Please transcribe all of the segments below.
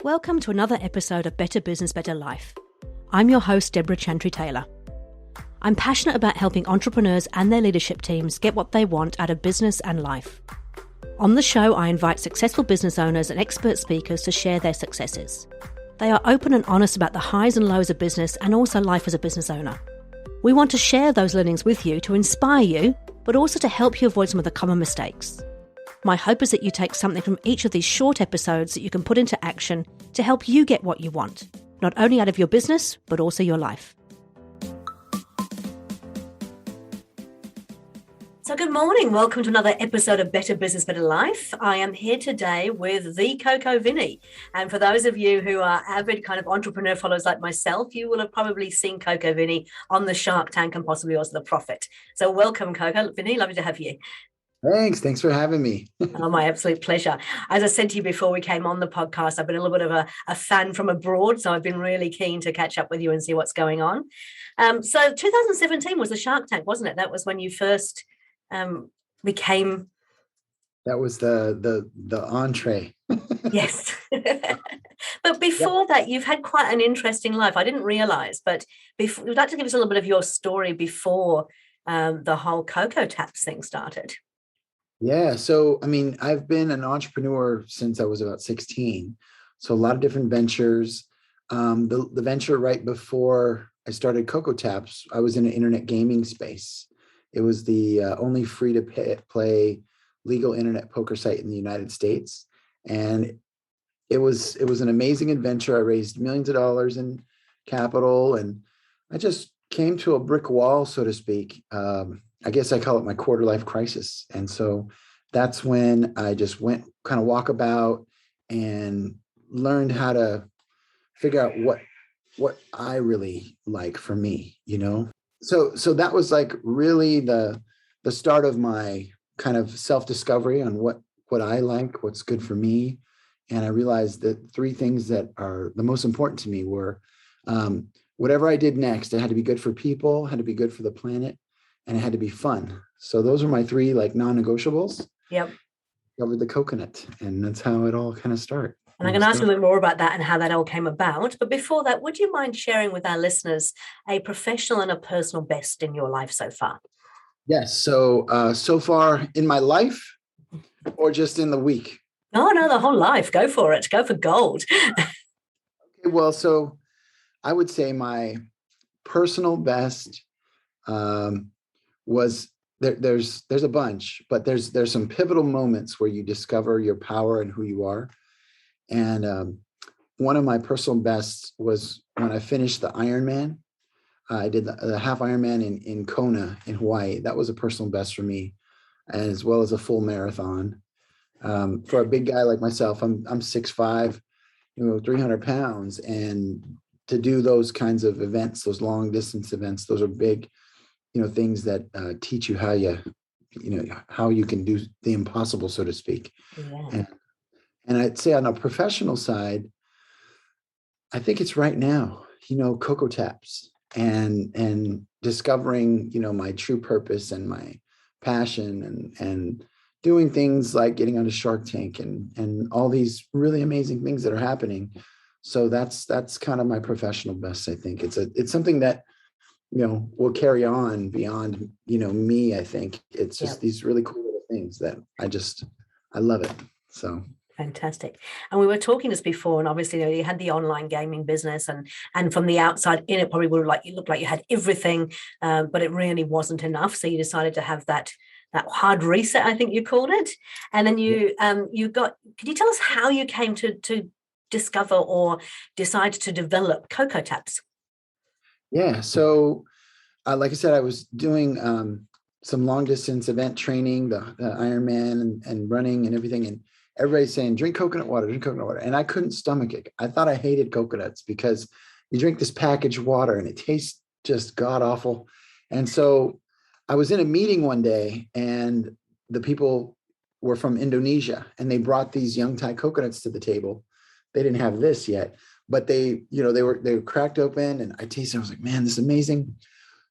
Welcome to another episode of Better Business, Better Life. I'm your host, Deborah Chantry-Taylor. I'm passionate about helping entrepreneurs and their leadership teams get what they want out of business and life. On the show, I invite successful business owners and expert speakers to share their successes. They are open and honest about the highs and lows of business and also life as a business owner. We want to share those learnings with you to inspire you, but also to help you avoid some of the common mistakes. My hope is that you take something from each of these short episodes that you can put into action to help you get what you want, not only out of your business, but also your life. So good morning. Welcome to another episode of Better Business, Better Life. I am here today with the CocoVinny. And for those of you who are avid kind of entrepreneur followers like myself, you will have probably seen CocoVinny on the Shark Tank and possibly also the Profit. So welcome, CocoVinny. Lovely to have you. Thanks for having me. Oh, my absolute pleasure. As I said to you before we came on the podcast, I've been a little bit of a fan from abroad, so I've been really keen to catch up with you and see what's going on. So 2017 was the Shark Tank, wasn't it? That was when you first became... That was the entree. Yes. But before that, you've had quite an interesting life. I didn't realize, but would you like to give us a little bit of your story before the whole Coco Taps thing started? Yeah. So, I've been an entrepreneur since I was about 16. So a lot of different ventures. The venture right before I started Coco Taps, I was in an internet gaming space. It was the only free to play legal internet poker site in the United States. And it was an amazing adventure. I raised millions of dollars in capital, and I just came to a brick wall, so to speak. I guess I call it my quarter life crisis. And so that's when I just went kind of walkabout and learned how to figure out what I really like for me, you know? So that was like really the start of my kind of self-discovery on what I like, what's good for me. And I realized that three things that are the most important to me were whatever I did next, it had to be good for people, had to be good for the planet, and it had to be fun. So those are my three like non-negotiables. Yep. Covered the coconut, and that's how it all kind of started. And I'm going to ask you a little bit more about that and how that all came about. But before that, would you mind sharing with our listeners a professional and a personal best in your life so far? Yes. So so far in my life, or just in the week? No, the whole life. Go for it. Go for gold. Okay. Well, so I would say my personal best was there's a bunch, but there's some pivotal moments where you discover your power and who you are. And one of my personal bests was when I finished the Ironman. I did the half Ironman in Kona in Hawaii. That was a personal best for me, as well as a full marathon. For a big guy like myself, I'm 6'5", 300 pounds, and to do those kinds of events, those long distance events, those are big, things that teach you how you can do the impossible, so to speak. Yeah. And I'd say on a professional side, I think it's right now, Coco Taps and discovering, my true purpose and my passion and doing things like getting on a Shark Tank and all these really amazing things that are happening. So that's kind of my professional best. I think it's something that, will carry on beyond, me. I think it's just these really cool little things that I love it. So. Fantastic. And we were talking this before, and obviously you had the online gaming business, and from the outside in, it probably would look like you had everything, but it really wasn't enough. So you decided to have that hard reset, I think you called it. And then you can you tell us how you came to discover or decide to develop Coco Taps? Yeah. So like I said, I was doing some long distance event training, the Ironman and running and everything. And everybody's saying, drink coconut water. And I couldn't stomach it. I thought I hated coconuts because you drink this packaged water and it tastes just god awful. And so I was in a meeting one day, and the people were from Indonesia, and they brought these young Thai coconuts to the table. They didn't have this yet, but they were cracked open, and I tasted it. I was like, man, this is amazing.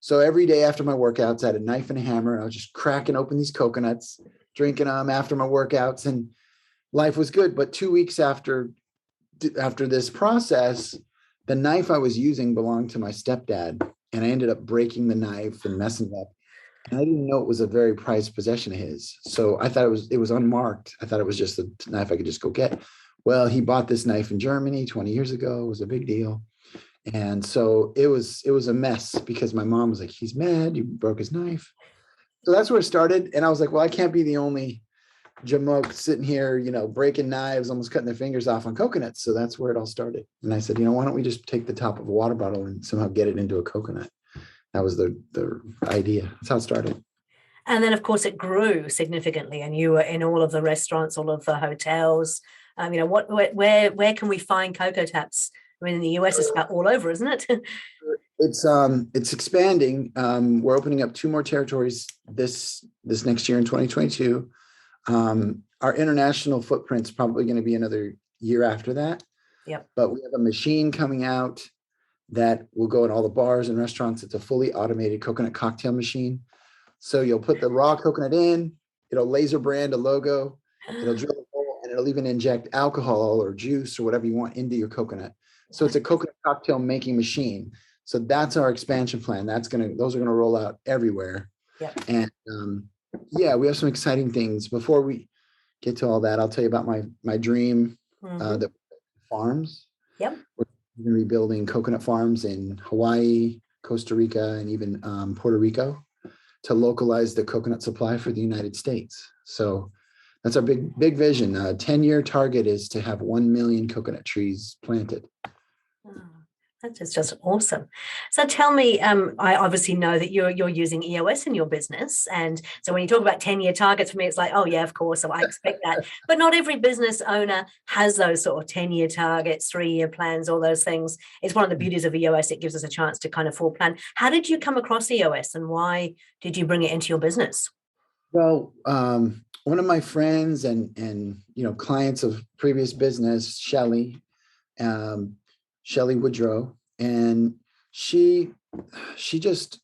So every day after my workouts, I had a knife and a hammer, and I was just cracking open these coconuts, drinking them after my workouts, and life was good. But 2 weeks after after this process, the knife I was using belonged to my stepdad, and I ended up breaking the knife and messing it up. And I didn't know it was a very prized possession of his. So I thought it was unmarked. I thought it was just a knife I could just go get. Well, he bought this knife in Germany 20 years ago. It was a big deal. And so it was a mess because my mom was like, he's mad, you broke his knife. So that's where it started. And I was like, well, I can't be the only jamoke sitting here, breaking knives, almost cutting their fingers off on coconuts. So that's where it all started. And I said, why don't we just take the top of a water bottle and somehow get it into a coconut? That was the idea. That's how it started. And then, of course, it grew significantly, and you were in all of the restaurants, all of the hotels. Where can we find Coco Taps? I mean, in the US, it's about all over, isn't it? It's expanding. We're opening up 2 more territories this next year in 2022. Our international footprint's probably going to be another year after that. Yep. But we have a machine coming out that will go in all the bars and restaurants. It's a fully automated coconut cocktail machine. So you'll put the raw coconut in, it'll laser brand a logo, it'll drill a hole, and it'll even inject alcohol or juice or whatever you want into your coconut. So it's a coconut cocktail making machine. So that's our expansion plan. Those are gonna roll out everywhere. Yeah. And we have some exciting things. Before we get to all that, I'll tell you about my dream, the farms. Yep. We're going to be building coconut farms in Hawaii, Costa Rica, and even Puerto Rico to localize the coconut supply for the United States. So that's our big vision. 10-year target is to have 1 million coconut trees planted. Oh, that is just awesome. So tell me, I obviously know that you're using EOS in your business. And so when you talk about 10-year targets, for me, it's like, oh, yeah, of course. So I expect that. But not every business owner has those sort of 10-year targets, 3-year plans, all those things. It's one of the beauties of EOS. It gives us a chance to kind of full plan. How did you come across EOS, and why did you bring it into your business? Well, one of my friends and clients of previous business, Shelly Woodrow, and she just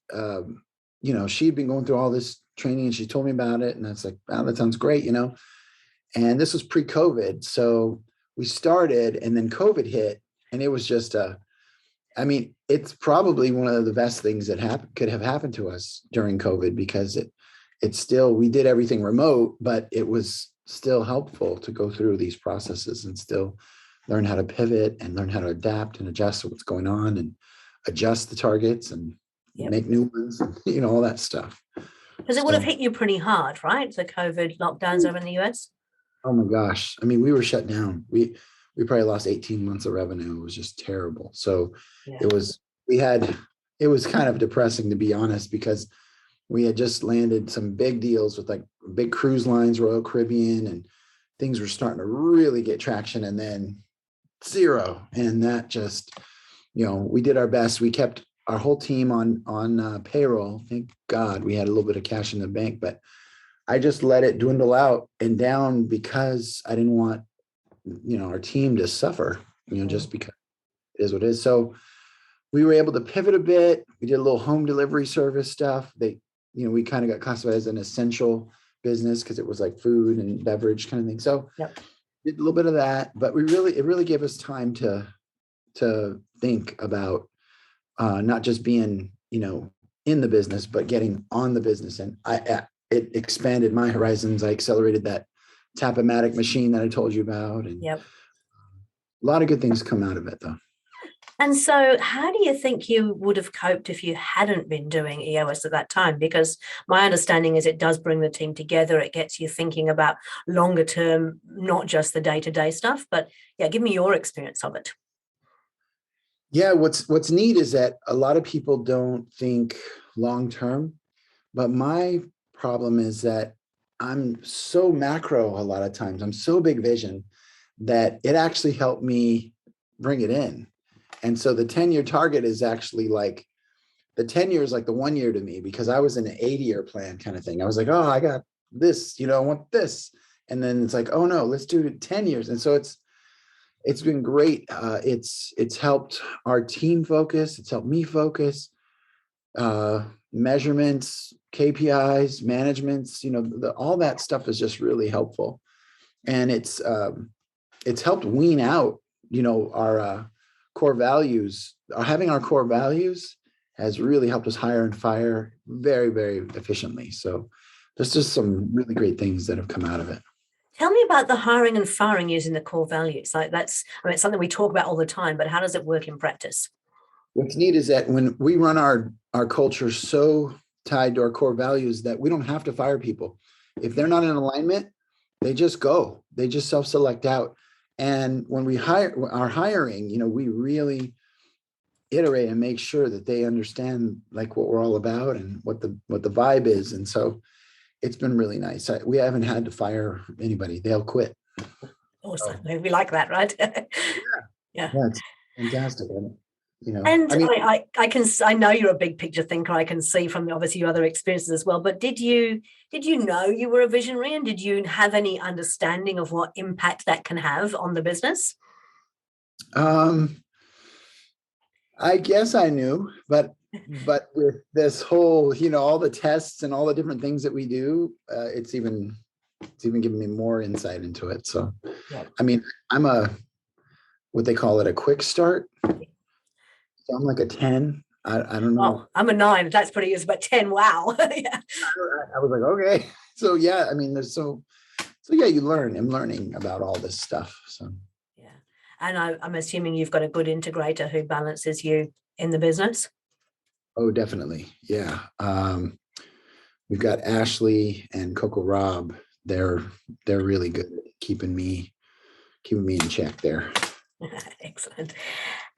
she'd been going through all this training, and she told me about it, and I was like, wow, that sounds great, and this was pre-COVID. So we started, and then COVID hit, and it was just it's probably one of the best things that could have happened to us during COVID, because we did everything remote, but it was still helpful to go through these processes and still learn how to pivot and learn how to adapt and adjust to what's going on and adjust the targets and make new ones, and, all that stuff. Because it would have hit you pretty hard, right? The COVID lockdowns over in the US. Oh my gosh. I mean, we were shut down. We probably lost 18 months of revenue. It was just terrible. So it was kind of depressing, to be honest, because we had just landed some big deals with like big cruise lines, Royal Caribbean, and things were starting to really get traction, and then zero. And that just, we did our best. We kept our whole team on payroll. Thank God we had a little bit of cash in the bank, but I just let it dwindle out and down because I didn't want, our team to suffer, just because it is what it is. So we were able to pivot a bit. We did a little home delivery service stuff. We kind of got classified as an essential business because it was like food and beverage kind of thing. So did a little bit of that, but it really gave us time to think about not just being, in the business, but getting on the business. And it expanded my horizons. I accelerated that Tap-O-Matic machine that I told you about. And a lot of good things come out of it, though. And so how do you think you would have coped if you hadn't been doing EOS at that time? Because my understanding is it does bring the team together. It gets you thinking about longer term, not just the day-to-day stuff. But give me your experience of it. Yeah, what's neat is that a lot of people don't think long term, but my problem is that I'm so macro a lot of times. I'm so big vision that it actually helped me bring it in. And so the 10-year target is actually like, the 10 years like the 1 year to me, because I was in an 80-year plan kind of thing. I was like, oh, I got this, I want this. And then it's like, oh no, let's do it 10 years. And so it's been great. It's helped our team focus. It's helped me focus. Measurements, KPIs, managements, all that stuff is just really helpful. And it's helped wean out our core values, having our core values has really helped us hire and fire very, very efficiently. So there's just some really great things that have come out of it. Tell me about the hiring and firing using the core values. Like it's something we talk about all the time, but how does it work in practice? What's neat is that when we run our culture so tied to our core values that we don't have to fire people. If they're not in alignment, they just go. They just self-select out. And when we are hiring, we really iterate and make sure that they understand like what we're all about and what the vibe is. And so it's been really nice. We haven't had to fire anybody. They'll quit. Awesome. So, we like that, right? Yeah, it's fantastic. And I know you're a big picture thinker. I can see from obviously your other experiences as well. But did you know you were a visionary, and did you have any understanding of what impact that can have on the business? I guess I knew, but with this whole, all the tests and all the different things that we do, it's even giving me more insight into it. So, yeah. I mean, I'm what they call it, a quick start. So I'm like a 10. I don't know. Oh, I'm a 9. That's pretty good, but 10. Wow. Yeah. I was like, okay. So yeah, I mean, so yeah, you learn. I'm learning about all this stuff. So yeah. And I'm assuming you've got a good integrator who balances you in the business. Oh, definitely. Yeah. We've got Ashley and Coco Rob. They're really good at keeping me in check there. Excellent.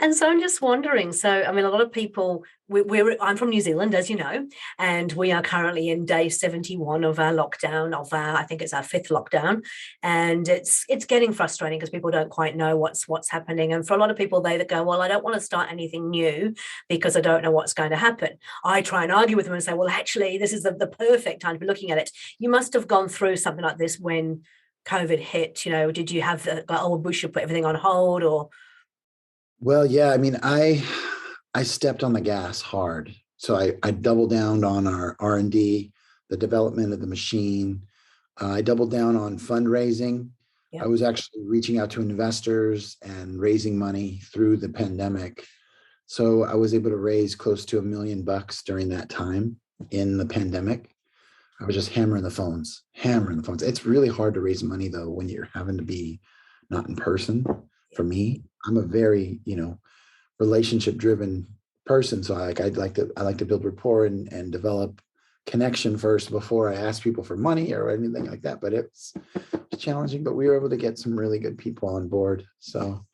And so I'm just wondering, a lot of people, I'm from New Zealand, as you know, and we are currently in day 71 of our lockdown, I think it's our 5th lockdown. And it's getting frustrating because people don't quite know what's happening. And for a lot of people, they go, well, I don't want to start anything new because I don't know what's going to happen. I try and argue with them and say, well, actually, this is the perfect time to be looking at it. You must have gone through something like this when COVID hit. Did you have we should put everything on hold, or? Well, yeah, I mean, I stepped on the gas hard. So I doubled down on our R&D, the development of the machine. I doubled down on fundraising. Yep. I was actually reaching out to investors and raising money through the pandemic. So I was able to raise close to $1 million during that time in the pandemic. I was just hammering the phones. It's really hard to raise money though when you're having to be not in person. For me, I'm a very, relationship driven person. So I like to build rapport and develop connection first before I ask people for money or anything like that. But it's challenging, but we were able to get some really good people on board. So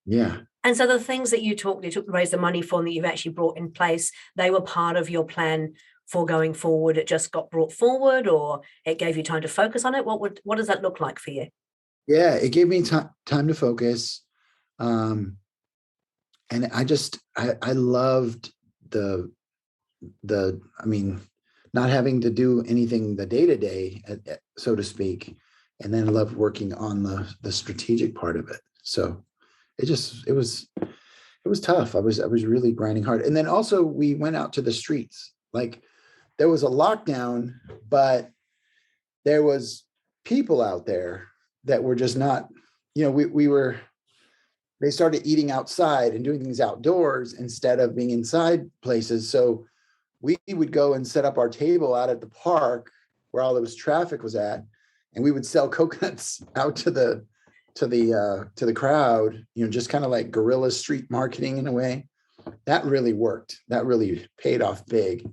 yeah. And so the things that you took to raise the money for and that you've actually brought in place, they were part of your plan for going forward. It just got brought forward, or it gave you time to focus on it? What does that look like for you? Yeah, it gave me time to focus. And I loved not having to do anything the day-to-day, so to speak. And then I loved working on the strategic part of it. So it was tough. I was really grinding hard. And then also we went out to the streets. Like there was a lockdown, but there was people out there that were just not, they started eating outside and doing things outdoors instead of being inside places. So we would go and set up our table out at the park where all those traffic was at, and we would sell coconuts out to the crowd, just kind of like guerrilla street marketing in a way. That really worked. That really paid off big.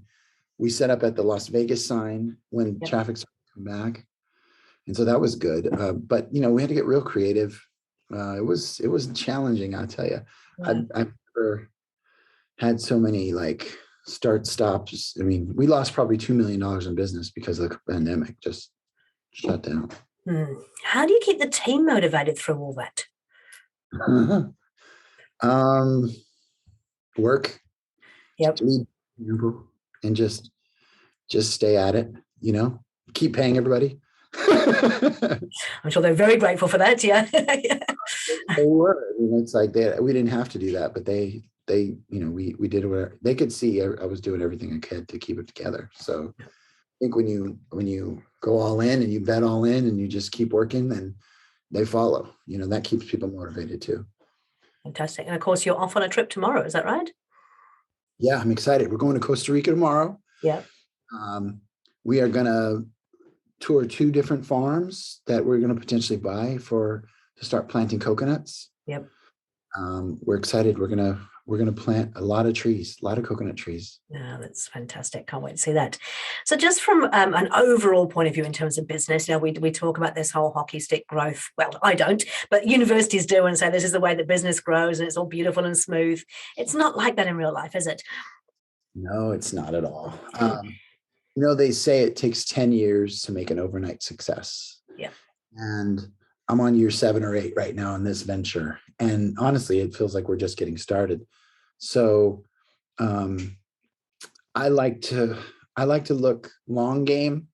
We set up at the Las Vegas sign when traffic started to come back. And so that was good. But, we had to get real creative. It was challenging, I'll tell you. Yeah. I've never had so many like start stops. I mean, we lost probably $2 million in business because of the pandemic just shut down. How do you keep the team motivated through all that? Work. Yep. And just stay at it, keep paying everybody. I'm sure they're very grateful for that. Yeah. They were. It's like we didn't have to do that, but they we did whatever they could see. I was doing everything I could to keep it together. So I think when you go all in and you bet all in and you just keep working, then they follow. That keeps people motivated too. Fantastic. And of course, you're off on a trip tomorrow. Is that right? Yeah, I'm excited. We're going to Costa Rica tomorrow. Yeah. We are going to tour 2 different farms that we're going to potentially buy to start planting coconuts. Yep. We're excited. We're gonna plant a lot of trees, a lot of coconut trees. Yeah, that's fantastic. Can't wait to see that. So just from an overall point of view in terms of business, we talk about this whole hockey stick growth. Well, I don't, but universities do and say this is the way that business grows and it's all beautiful and smooth. It's not like that in real life, is it? No, it's not at all. They say it takes 10 years to make an overnight success. Yeah. And I'm on year 7 or 8 right now in this venture. And honestly, it feels like we're just getting started. So I like to look long game.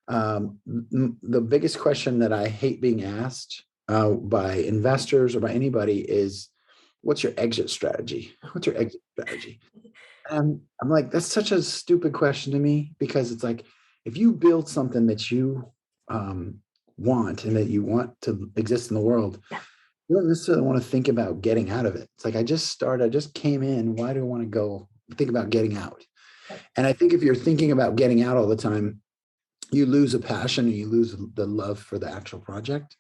The biggest question that I hate being asked by investors or by anybody is, what's your exit strategy? What's your exit strategy? And I'm like, that's such a stupid question to me, because it's like, if you build something that you want and that you want to exist in the world, you don't necessarily want to think about getting out of it. It's like, I just came in. Why do I want to go think about getting out? And I think if you're thinking about getting out all the time, you lose a passion and you lose the love for the actual project.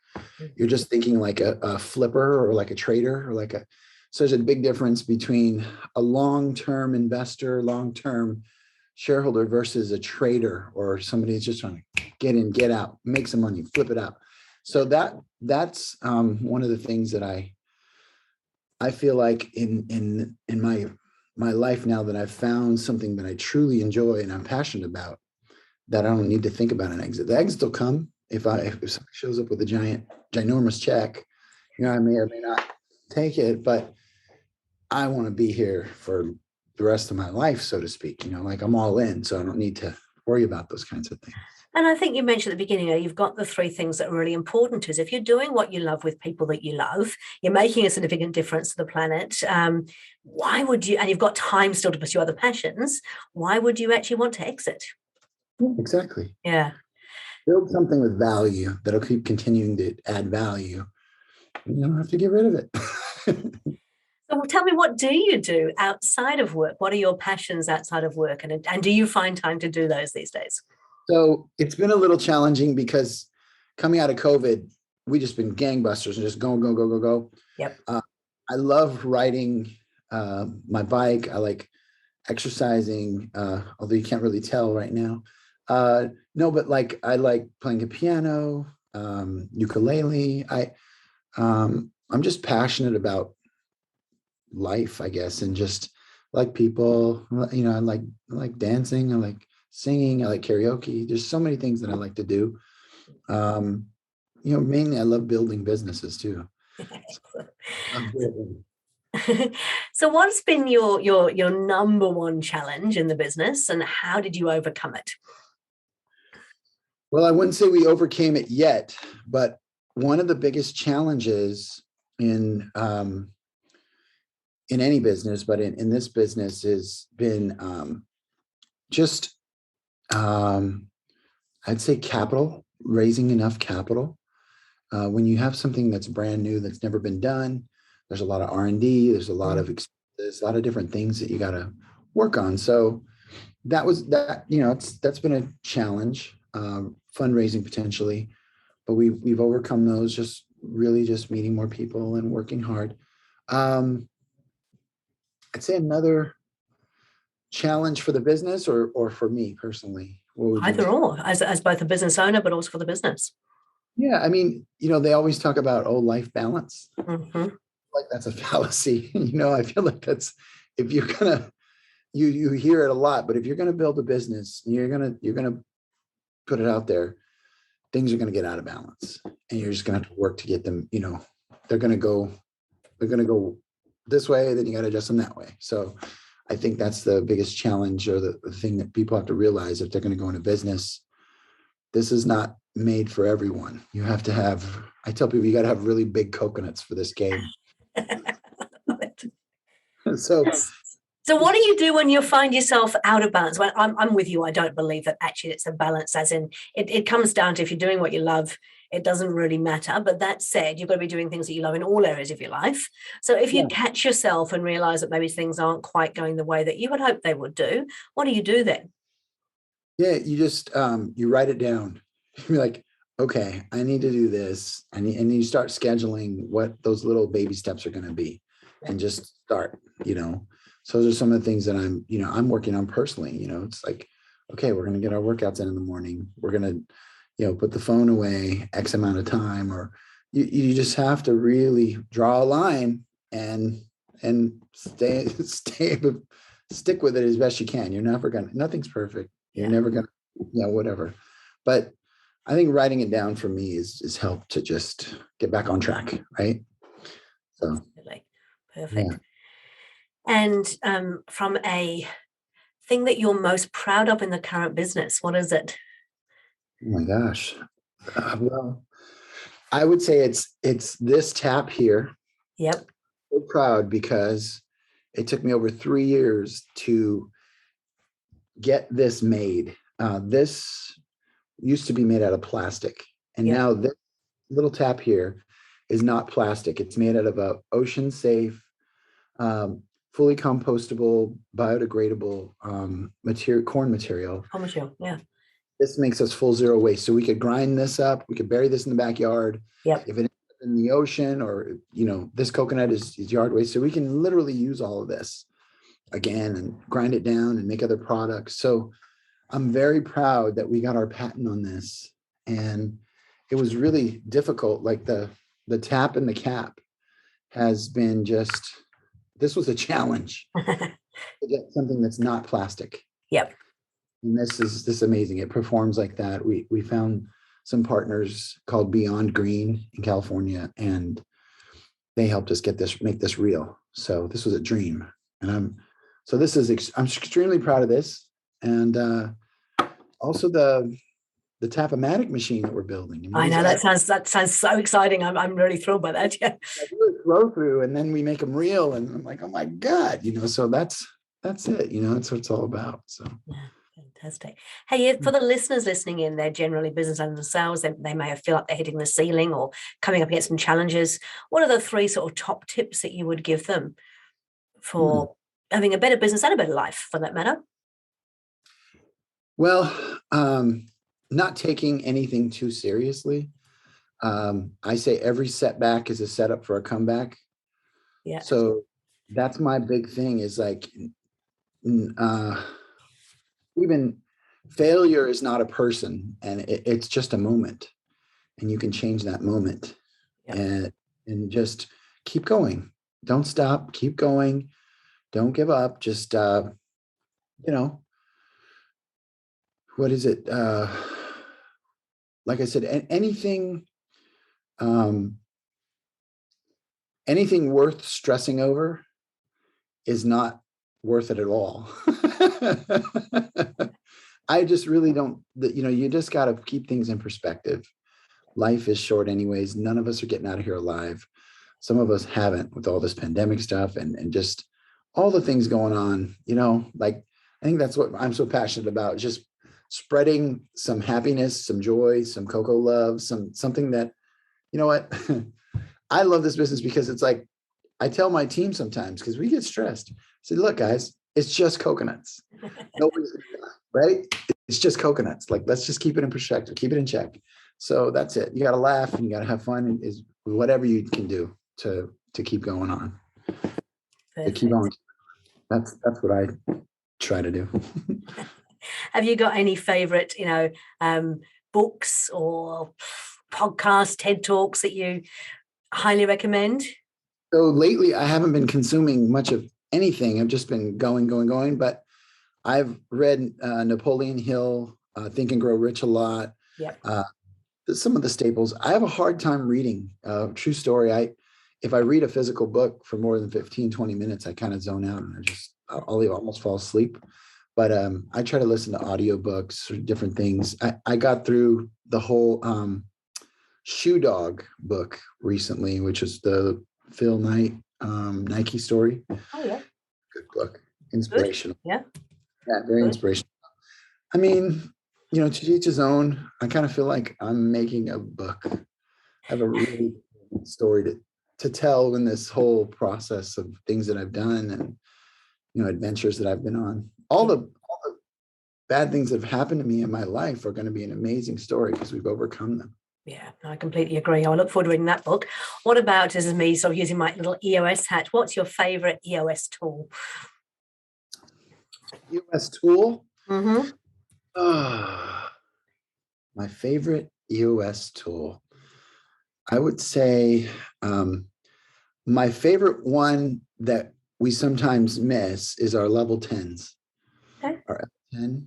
You're just thinking like a flipper or like a trader or so there's a big difference between a long-term investor, long-term shareholder versus a trader or somebody who's just trying to get in, get out, make some money, flip it out. So that's one of the things that I feel like in my life now, that I've found something that I truly enjoy and I'm passionate about, that I don't need to think about an exit. The exit will come if somebody shows up with a ginormous check. I may or may not take it, but I want to be here for the rest of my life, so to speak. Like I'm all in, so I don't need to worry about those kinds of things. And I think you mentioned at the beginning, you've got the 3 things that are really important is if you're doing what you love with people that you love, you're making a significant difference to the planet. Why would you, and you've got time still to pursue other passions, why would you actually want to exit? Exactly. Yeah. Build something with value that'll keep continuing to add value. You don't have to get rid of it. So tell me, what do you do outside of work? What are your passions outside of work? And do you find time to do those these days? So it's been a little challenging because coming out of COVID, we just been gangbusters and just go, go, go, go, go. Yep. I love riding my bike. I like exercising, although you can't really tell right now. No, but I like playing the piano, ukulele. I'm just passionate about life, I guess, and just like people. I like dancing. I like singing. I like karaoke. There's so many things that I like to do. Mainly I love building businesses too. So what's been your number one challenge in the business, and how did you overcome it? Well, I wouldn't say we overcame it yet, but one of the biggest challenges in any business, but in this business, has been I'd say raising enough capital. When you have something that's brand new, that's never been done, there's a lot of R&D, there's a lot of expenses, a lot of different things that you got to work on. So that's been a challenge, fundraising potentially, but we've overcome those, just meeting more people and working hard. I'd say another challenge for the business or for me personally. Either or, as both a business owner, but also for the business. Yeah. I mean, they always talk about, life balance. Mm-hmm. Like that's a fallacy. I feel like that's, if you're going to, you hear it a lot, but if you're going to build a business, you're going to put it out there, things are going to get out of balance and you're just going to have to work to get them, they're going to go this way, then you got to adjust them that way. So I think that's the biggest challenge, or the thing that people have to realize if they're going to go into business. This is not made for everyone. You have to have, I tell people, you got to have really big coconuts for this game. So what do you do when you find yourself out of balance? Well, I'm with you. I don't believe that actually it's a balance, as in it comes down to, if you're doing what you love, it doesn't really matter. But that said, you've got to be doing things that you love in all areas of your life. So if you catch yourself and realize that maybe things aren't quite going the way that you would hope they would do, what do you do then? Yeah, you just you write it down. You're like, okay, I need to do this. And you start scheduling what those little baby steps are going to be, and just start, So those are some of the things that I'm working on personally. It's like, okay, we're going to get our workouts in the morning. We're going to, put the phone away X amount of time, or you just have to really draw a line and stick with it as best you can. Nothing's perfect. You're never gonna, whatever. But I think writing it down for me is helped to just get back on track, right? So perfect. And from a thing that you're most proud of in the current business, what is it? Oh my gosh. Well, I would say it's this tap here. Yep. So proud because it took me over 3 years to get this made. This used to be made out of plastic, and now this little tap here is not plastic. It's made out of a ocean safe, fully compostable, biodegradable corn material. Yeah. This makes us full zero waste. So we could grind this up. We could bury this in the backyard. Yep. If it ends up in the ocean, or this coconut is yard waste. So we can literally use all of this again and grind it down and make other products. So I'm very proud that we got our patent on this. And it was really difficult. Like the tap and the cap has been this was a challenge to get something that's not plastic. Yep. And this is amazing. It performs like that. We found some partners called Beyond Green in California, and they helped us make this real. So this was a dream. And I'm extremely proud of this. And also the Tap-O-Matic machine that we're building. I know that sounds so exciting. I'm really thrilled by that. Yeah. Flow through, and then we make them real, and I'm like, oh my God, so that's it. That's what it's all about. So yeah, fantastic. Hey, for the listeners listening in, they're generally business owners themselves. They may feel like they're hitting the ceiling or coming up against some challenges. What are the 3 sort of top tips that you would give them for having a better business and a better life, for that matter? Well, not taking anything too seriously. I say every setback is a setup for a comeback. Yeah. So that's my big thing, is like, even failure is not a person, and it's just a moment, and you can change that moment. And just keep going. Don't stop. Keep going. Don't give up. Just, what is it? Like I said, anything worth stressing over is not worth it at all. I just really don't, you just got to keep things in perspective. Life is short anyways. None of us are getting out of here alive. Some of us haven't, with all this pandemic stuff and just all the things going on, like, I think that's what I'm so passionate about, just spreading some happiness, some joy, some Coco love, something that, what, I love this business because it's like, I tell my team sometimes, because we get stressed. I say, look, guys, it's just coconuts. Nobody's right? It's just coconuts. Like, let's just keep it in perspective, keep it in check. So that's it. You got to laugh and you got to have fun, is whatever you can do to keep going on. To keep on. That's what I try to do. Have you got any favorite, books or podcasts, TED Talks that you highly recommend? So lately, I haven't been consuming much of anything. I've just been going, but I've read Napoleon Hill, Think and Grow Rich a lot. Yep. Some of the staples. I have a hard time reading. True story. If I read a physical book for more than 15, 20 minutes, I kind of zone out, and I'll almost fall asleep. But I try to listen to audiobooks or different things. I got through the whole Shoe Dog book recently, which is the Phil Knight Nike story. Oh yeah. Good book. Inspirational. Good. Yeah, very inspirational. I mean, To each his own. I kind of feel like I'm making a book. I have a really good story to tell in this whole process of things that I've done and, adventures that I've been on. All the bad things that have happened to me in my life are going to be an amazing story because we've overcome them. Yeah, I completely agree. I look forward to reading that book. What about, this is me sort of using my little EOS hat, what's your favorite EOS tool? EOS tool? Mm-hmm. My favorite EOS tool. I would say my favorite one that we sometimes miss is our level 10s. Okay. Our L10.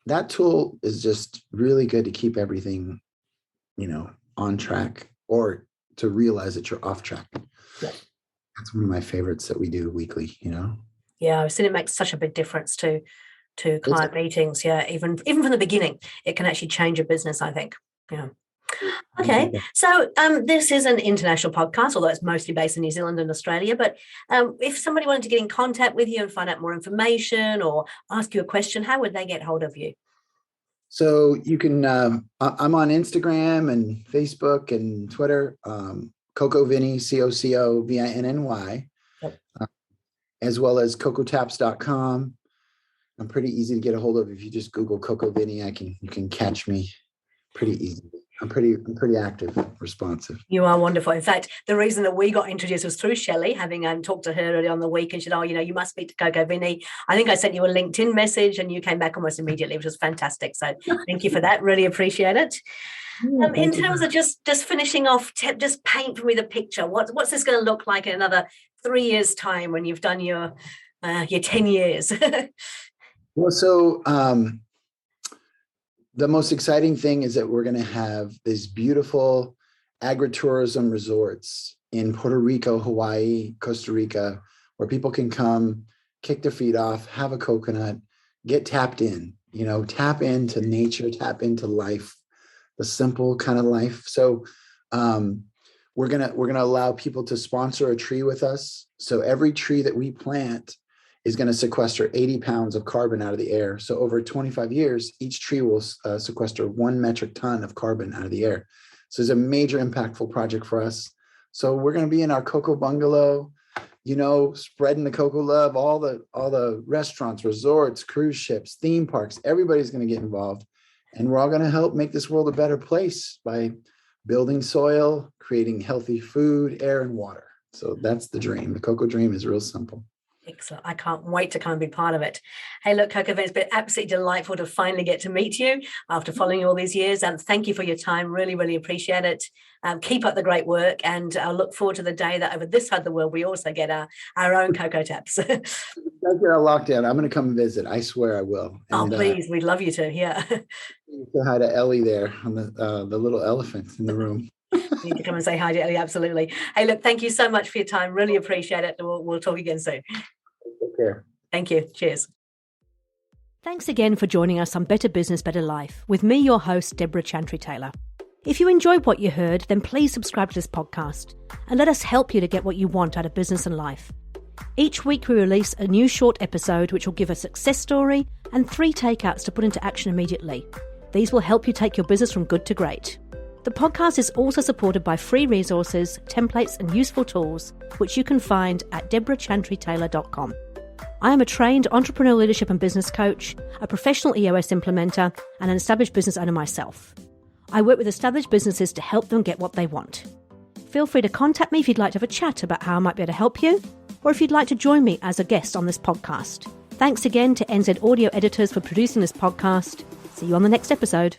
That tool is just really good to keep everything, on track or to realize that you're off track. Yeah. That's one of my favorites that we do weekly, Yeah, I've seen it makes such a big difference to client meetings. Yeah, even from the beginning, it can actually change your business, I think. Yeah. Okay, so this is an international podcast, although it's mostly based in New Zealand and Australia. But if somebody wanted to get in contact with you and find out more information or ask you a question, how would they get hold of you? So you can, I'm on Instagram and Facebook and Twitter, CocoVinny, CocoVinny, Yep. As well as CocoTaps.com. I'm pretty easy to get a hold of. If you just Google CocoVinny, you can catch me pretty easily. I'm pretty active, responsive. You are wonderful. In fact, the reason that we got introduced was through Shelley, having talked to her early on the week, and she said, you must speak to CocoVinny. I think I sent you a LinkedIn message and you came back almost immediately, which was fantastic. So thank you for that. Really appreciate it. In terms of just finishing off, just paint for me the picture. What's this going to look like in another 3 years' time when you've done your 10 years? Well, so the most exciting thing is that we're going to have these beautiful agritourism resorts in Puerto Rico, Hawaii, Costa Rica, where people can come, kick their feet off, have a coconut, get tapped in, tap into nature, tap into life, the simple kind of life. So we're gonna allow people to sponsor a tree with us. So every tree that we plant is going to sequester 80 pounds of carbon out of the air. So over 25 years, each tree will sequester 1 metric ton of carbon out of the air. So it's a major impactful project for us. So we're going to be in our Coco bungalow, spreading the Coco love, all the restaurants, resorts, cruise ships, theme parks, everybody's going to get involved. And we're all going to help make this world a better place by building soil, creating healthy food, air, and water. So that's the dream. The Coco dream is real simple. Excellent. I can't wait to come and be part of it. Hey, look, CocoVinny, it's been absolutely delightful to finally get to meet you after following you all these years. And thank you for your time. Really, really appreciate it. Keep up the great work. And I'll look forward to the day that over this side of the world, we also get our own Coco Taps. If I get a lockdown, I'm going to come visit. I swear I will. And, please. We'd love you to. Yeah. Say hi to Ellie there on the little elephant in the room. You need to come and say hi to Ellie. Absolutely. Hey, look, thank you so much for your time. Really appreciate it. We'll talk again soon. Take care. Thank you. Cheers. Thanks again for joining us on Better Business, Better Life with me, your host, Deborah Chantry-Taylor. If you enjoyed what you heard, then please subscribe to this podcast and let us help you to get what you want out of business and life. Each week we release a new short episode which will give a success story and 3 takeouts to put into action immediately. These will help you take your business from good to great. The podcast is also supported by free resources, templates and useful tools, which you can find at deborahchantrytaylor.com. I am a trained entrepreneurial leadership and business coach, a professional EOS implementer, and an established business owner myself. I work with established businesses to help them get what they want. Feel free to contact me if you'd like to have a chat about how I might be able to help you, or if you'd like to join me as a guest on this podcast. Thanks again to NZ Audio Editors for producing this podcast. See you on the next episode.